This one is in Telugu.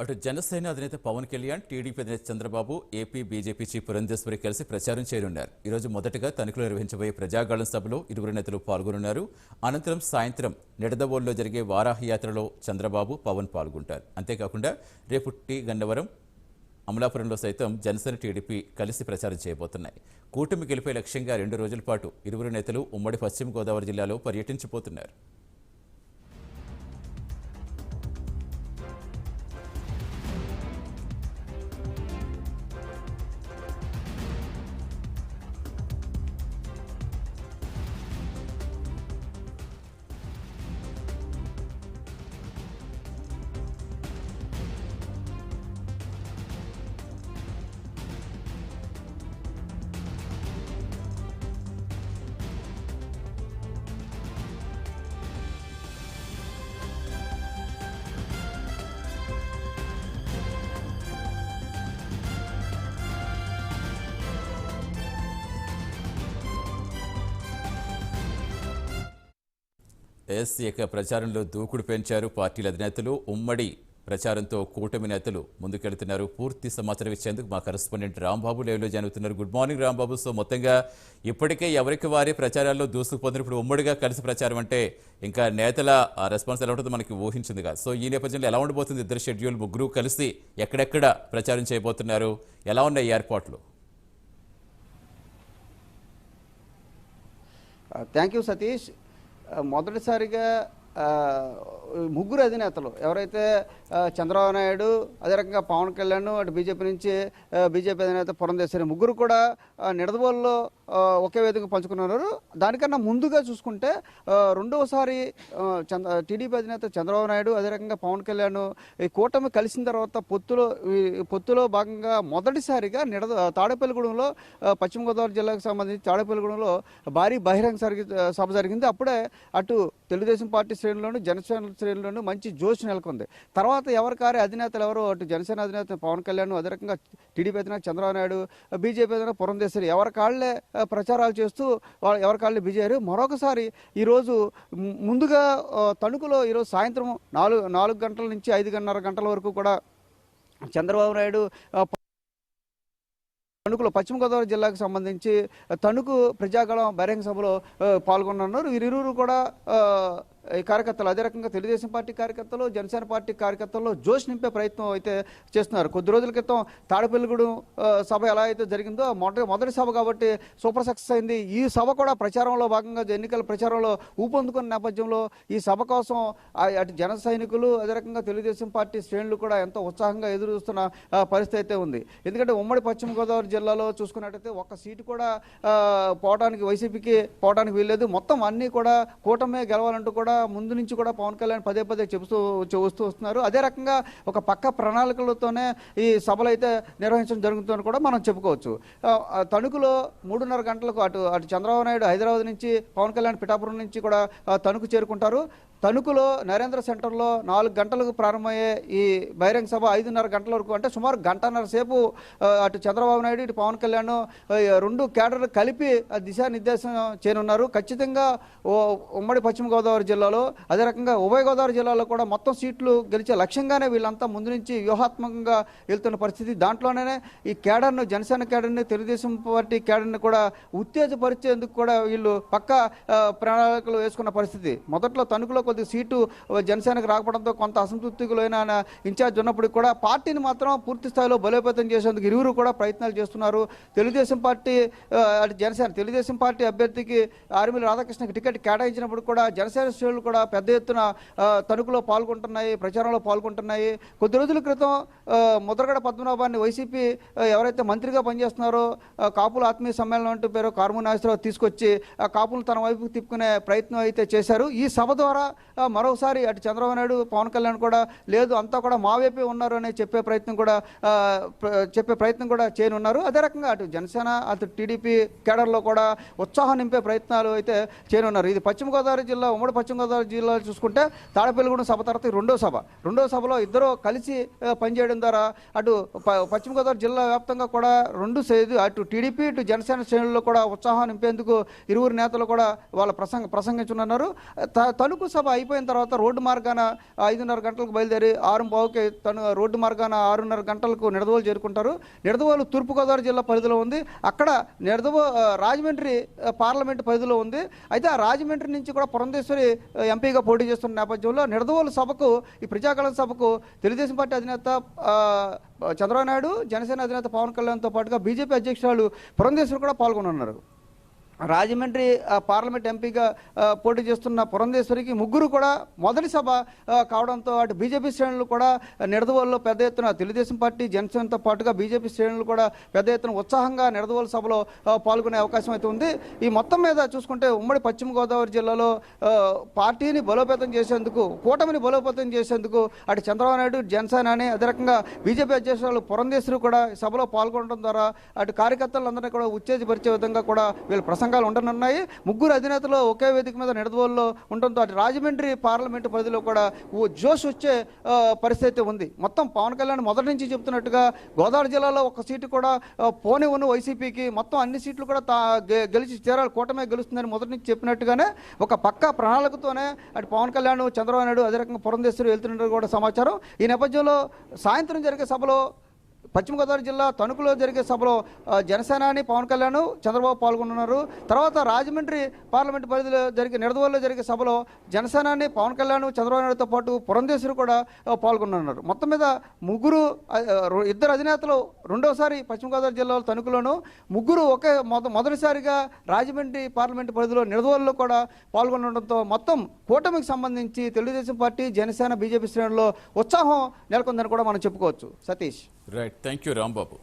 అటు జనసేన అధినేత పవన్ కళ్యాణ్, టీడీపీ అధినేత Chandrababu, AP BJP chief Purandeswari కలిసి ప్రచారం చేయనున్నారు. ఈరోజు మొదటగా తణుకులో నిర్వహించబోయే ప్రజాగాళం సభలో ఇరువురు నేతలు పాల్గొనున్నారు. అనంతరం సాయంత్రం నిడదవోలులో జరిగే వారాహి యాత్రలో చంద్రబాబు, పవన్ పాల్గొంటారు. అంతేకాకుండా రేపు గన్నవరం, అమలాపురంలో సైతం జనసేన, టీడీపీ కలిసి ప్రచారం చేయబోతున్నాయి. కూటమి గెలిపే లక్ష్యంగా 2 రోజుల పాటు ఇరువురు నేతలు ఉమ్మడి పశ్చిమ గోదావరి జిల్లాలో పర్యటించబోతున్నారు. ఏక ప్రచారంలో దూకుడు పెంచారు పార్టీల అధినేతలు. ఉమ్మడి ప్రచారంతో కూటమి నేతలు ముందుకెళ్తున్నారు. పూర్తి సమాచారం ఇచ్చేందుకు మా కరెస్పాండెంట్ రాంబాబు లైవ్లో జరుగుతున్నారు. Good morning Rambabu. సో మొత్తంగా ఇప్పటికే ఎవరికి వారి ప్రచారాల్లో దూసుకుపోతున్నారు. ఇప్పుడు ఉమ్మడిగా కలిసి ప్రచారం అంటే ఇంకా నేతల రెస్పాన్స్ ఎలా ఉంటుందో మనకి ఊహించింది కాదు. సో ఈ నేపథ్యంలో ఎలా ఉండబోతుంది ఇద్దరు షెడ్యూల్? ముగ్గురు కలిసి ఎక్కడెక్కడ ప్రచారం చేయబోతున్నారు? ఎలా ఉన్నాయి ఏర్పాట్లు? Thank you Satish. మొదటిసారిగా ముగ్గురు అధినేతలు ఎవరైతే చంద్రబాబు నాయుడు, అదే రకంగా పవన్ కళ్యాణ్, అటు బీజేపీ నుంచి బీజేపీ అధినేత పురంధేశ్వరి ముగ్గురు కూడా నిడదవోలులో ఒకే వేదిక పంచుకున్నారు. దానికన్నా ముందుగా చూసుకుంటే రెండవసారి టీడీపీ అధినేత చంద్రబాబు నాయుడు, అదే రకంగా పవన్ కళ్యాణ్ ఈ కూటమి కలిసిన తర్వాత పొత్తులో భాగంగా మొదటిసారిగా తాడేపల్లిగూడెంలో, పశ్చిమ గోదావరి జిల్లాకు సంబంధించి తాడేపల్లిగూడెంలో భారీ బహిరంగ సభ జరిగింది. అప్పుడే అటు తెలుగుదేశం పార్టీ శ్రేణుల్లోనూ జనసేన శ్రేణుల్లోనూ మంచి జోష్ నెలకొంది. తర్వాత ఎవరికారే అధినేతలు ఎవరు, అటు జనసేన అధినేత పవన్ కళ్యాణ్, అదే రకంగా టీడీపీ అధినేత చంద్రబాబు నాయుడు, బీజేపీ అధినేత పురంధేశ్వరి ఎవరి కాళ్లే ప్రచారాలు చేస్తూ ఎవరి కాళ్ళే బిజీ అయ్యారు. మరొకసారి ఈరోజు ముందుగా తణుకులో ఈరోజు సాయంత్రం 4 గంటల నుంచి 5:30 గంటల వరకు కూడా చంద్రబాబు నాయుడు తణుకులో పశ్చిమ గోదావరి జిల్లాకు సంబంధించి తణుకు ప్రజాగళం బహిరంగ సభలో పాల్గొన్నారు. వీరిరువురు కూడా ఈ కార్యకర్తలు, అదే రకంగా తెలుగుదేశం పార్టీ కార్యకర్తలు, జనసేన పార్టీ కార్యకర్తల్లో జోష్ నింపే ప్రయత్నం అయితే చేస్తున్నారు. కొద్ది రోజుల క్రితం తాడేపల్లిగూడెం సభ ఎలా అయితే జరిగిందో మొదటి సభ కాబట్టి సూపర్ సక్సెస్ అయింది. ఈ సభ కూడా ప్రచారంలో భాగంగా ఎన్నికల ప్రచారంలో ఊపందుకున్న నేపథ్యంలో ఈ సభ కోసం అటు జన సైనికులు, అదే రకంగా తెలుగుదేశం పార్టీ శ్రేణులు కూడా ఎంతో ఉత్సాహంగా ఎదురు చూస్తున్న పరిస్థితి అయితే ఉంది. ఎందుకంటే ఉమ్మడి పశ్చిమ గోదావరి జిల్లాలో చూసుకున్నట్టయితే ఒక్క సీటు కూడా వైసీపీకి పోవడానికి వీల్లేదు. మొత్తం అన్నీ కూడా కూటమే గెలవాలంటూ కూడా ముందు నుంచి కూడా పవన్ కళ్యాణ్ పదే వస్తూ వస్తున్నారు. అదే రకంగా ఒక పక్క ప్రణాళికలతోనే ఈ సభలు అయితే నిర్వహించడం జరుగుతుందని కూడా మనం చెప్పుకోవచ్చు. తణుకులో 3:30 గంటలకు అటు చంద్రబాబు నాయుడు హైదరాబాద్ నుంచి, పవన్ కళ్యాణ్ పిఠాపురం నుంచి కూడా తణుకు చేరుకుంటారు. తణుకులో నరేంద్ర సెంటర్లో 4 గంటలకు ప్రారంభమయ్యే ఈ బహిరంగ సభ 5:30 గంటల వరకు, అంటే సుమారు గంటన్నర సేపు అటు చంద్రబాబు నాయుడు, ఇటు పవన్ కళ్యాణ్ 2 క్యాడర్లు కలిపి దిశానిర్దేశం చేయనున్నారు. ఖచ్చితంగా ఉమ్మడి పశ్చిమ గోదావరి జిల్లాలో, అదే రకంగా ఉభయ గోదావరి జిల్లాలో కూడా మొత్తం సీట్లు గెలిచే లక్ష్యంగానే వీళ్ళంతా ముందు నుంచి వ్యూహాత్మకంగా వెళ్తున్న పరిస్థితి. దాంట్లోనే ఈ కేడర్ను, జనసేన కేడర్ని, తెలుగుదేశం పార్టీ కేడర్ని కూడా ఉత్తేజపరిచేందుకు కూడా వీళ్ళు పక్క ప్రణాళికలు వేసుకున్న పరిస్థితి. మొదట్లో తణుకులో కొద్ది సీటు జనసేనకు రాకపోవడంతో కొంత అసంతృప్తికి లోన ఇన్ఛార్జ్ ఉన్నప్పటికీ కూడా పార్టీని మాత్రం పూర్తి స్థాయిలో బలోపేతం చేసేందుకు ఇరువురు కూడా ప్రయత్నాలు చేస్తున్నారు. తెలుగుదేశం పార్టీ తెలుగుదేశం పార్టీ అభ్యర్థికి ఆర్మీల రాధాకృష్ణకి టికెట్ కేటాయించినప్పుడు కూడా జనసేన శ్రేణులు కూడా పెద్ద ఎత్తున తణుకులో పాల్గొంటున్నాయి, ప్రచారంలో పాల్గొంటున్నాయి. కొద్ది రోజుల క్రితం ముద్రగడ పద్మనాభాన్ని వైసీపీ ఎవరైతే మంత్రిగా పనిచేస్తున్నారో కాపుల ఆత్మీయ సమ్మేళనం అంటూ పేరు కార్మూర్ నాగేశ్వరరావు తీసుకొచ్చి కాపులు తన వైపుకు తిప్పుకునే ప్రయత్నం అయితే చేశారు. ఈ సభ ద్వారా మరోసారి అటు చంద్రబాబు నాయుడు, పవన్ కళ్యాణ్ కూడా లేదు అంతా కూడా మా వైపే ఉన్నారు అని చెప్పే ప్రయత్నం కూడా చేయనున్నారు. అదే రకంగా అటు జనసేన, అటు టీడీపీ కేడర్లో కూడా ఉత్సాహం నింపే ప్రయత్నాలు అయితే చేయనున్నారు. ఇది పశ్చిమ గోదావరి జిల్లా, ఉమ్మడి పశ్చిమ గోదావరి జిల్లాలో చూసుకుంటే తాడేపల్లిగూడెం సభ తర్వాత రెండో సభలో ఇద్దరు కలిసి పనిచేయడం ద్వారా అటు పశ్చిమ గోదావరి జిల్లా వ్యాప్తంగా కూడా అటు టీడీపీ, ఇటు జనసేన శ్రేణుల్లో కూడా ఉత్సాహం నింపేందుకు ఇరువురు నేతలు కూడా వాళ్ళ ప్రసంగించనున్నారు. తణుకు సభ అయిపోయిన తర్వాత రోడ్డు మార్గాన 5:30 గంటలకు బయలుదేరి 6:15కి రోడ్డు మార్గాన 6:30 గంటలకు నిడదవోలు చేరుకుంటారు. నిడదవోలు తూర్పుగోదావరి జిల్లా పరిధిలో ఉంది. అక్కడ రాజమండ్రి పార్లమెంట్ పరిధిలో ఉంది. అయితే ఆ రాజమండ్రి నుంచి కూడా పురంధేశ్వరి ఎంపీగా పోటీ చేస్తున్న నేపథ్యంలో నిడదవోలు సభకు, ఈ ప్రజాగళం సభకు తెలుగుదేశం పార్టీ అధినేత చంద్రబాబు నాయుడు, జనసేన అధినేత పవన్ కళ్యాణ్తో పాటుగా బీజేపీ అధ్యక్షురాలు పురంధేశ్వరి కూడా పాల్గొనున్నారు. రాజమండ్రి పార్లమెంట్ ఎంపీగా పోటీ చేస్తున్న పురంధేశ్వరికి ముగ్గురు కూడా మొదటి సభ కావడంతో అటు బీజేపీ శ్రేణులు కూడా నిడదవోలులో పెద్ద ఎత్తున, తెలుగుదేశం పార్టీ జనసేనతో పాటుగా బీజేపీ శ్రేణులు కూడా పెద్ద ఎత్తున ఉత్సాహంగా నిడదవోలు సభలో పాల్గొనే అవకాశం అయితే ఉంది. ఈ మొత్తం మీద చూసుకుంటే ఉమ్మడి పశ్చిమ గోదావరి జిల్లాలో పార్టీని బలోపేతం చేసేందుకు, కూటమిని బలోపేతం చేసేందుకు అటు చంద్రబాబు నాయుడు, జనసేన అని అదే రకంగా బీజేపీ అధ్యక్షురాలు పురంధేశ్వరి కూడా సభలో పాల్గొనడం ద్వారా అటు కార్యకర్తలందరినీ కూడా ఉత్తేజపరిచే విధంగా కూడా వీళ్ళు ప్రసంగాలు ఉండనున్నాయి. ముగ్గురు అధినేతలు ఒకే వేదిక మీద నిడదవోలులో ఉండడంతో అటు రాజమండ్రి పార్లమెంటు పరిధిలో కూడా జోష్ వచ్చే పరిస్థితి ఉంది. మొత్తం పవన్ కళ్యాణ్ మొదటి నుంచి చెప్తున్నట్టుగా గోదావరి జిల్లాలో ఒక సీటు కూడా పోనీ ఉన్న వైసీపీకి మొత్తం అన్ని సీట్లు కూడా గెలిచి చేరాలి, కూటమే గెలుస్తుందని మొదటి నుంచి చెప్పినట్టుగానే ఒక పక్కా ప్రణాళికతోనే అటు పవన్ కళ్యాణ్, చంద్రబాబు నాయుడు అదే రకంగా పురంధేశ్వరి వెళ్తున్నట్టు కూడా సమాచారం. ఈ నేపథ్యంలో సాయంత్రం జరిగే సభలో పశ్చిమ గోదావరి జిల్లా తణుకులో జరిగే సభలో జనసేనాని పవన్ కళ్యాణ్, చంద్రబాబు పాల్గొన్నారు. తర్వాత రాజమండ్రి పార్లమెంట్ పరిధిలో నిడదవోలులో జరిగే సభలో జనసేనాని పవన్ కళ్యాణ్, చంద్రబాబు నాయుడుతో పాటు పురంధేశ్వరి కూడా పాల్గొన్నారు. మొత్తం మీద ముగ్గురు, ఇద్దరు అధినేతలు రెండోసారి పశ్చిమ గోదావరి జిల్లాలో తణుకులోను, ముగ్గురు మొదటిసారిగా రాజమండ్రి పార్లమెంట్ పరిధిలో నిడదవోలులో కూడా పాల్గొనడంతో మొత్తం కూటమికి సంబంధించి తెలుగుదేశం పార్టీ, జనసేన, బీజేపీ శ్రేణుల్లో ఉత్సాహం నెలకొందని కూడా మనం చెప్పుకోవచ్చు. Satish. Right, thank you Rambabu.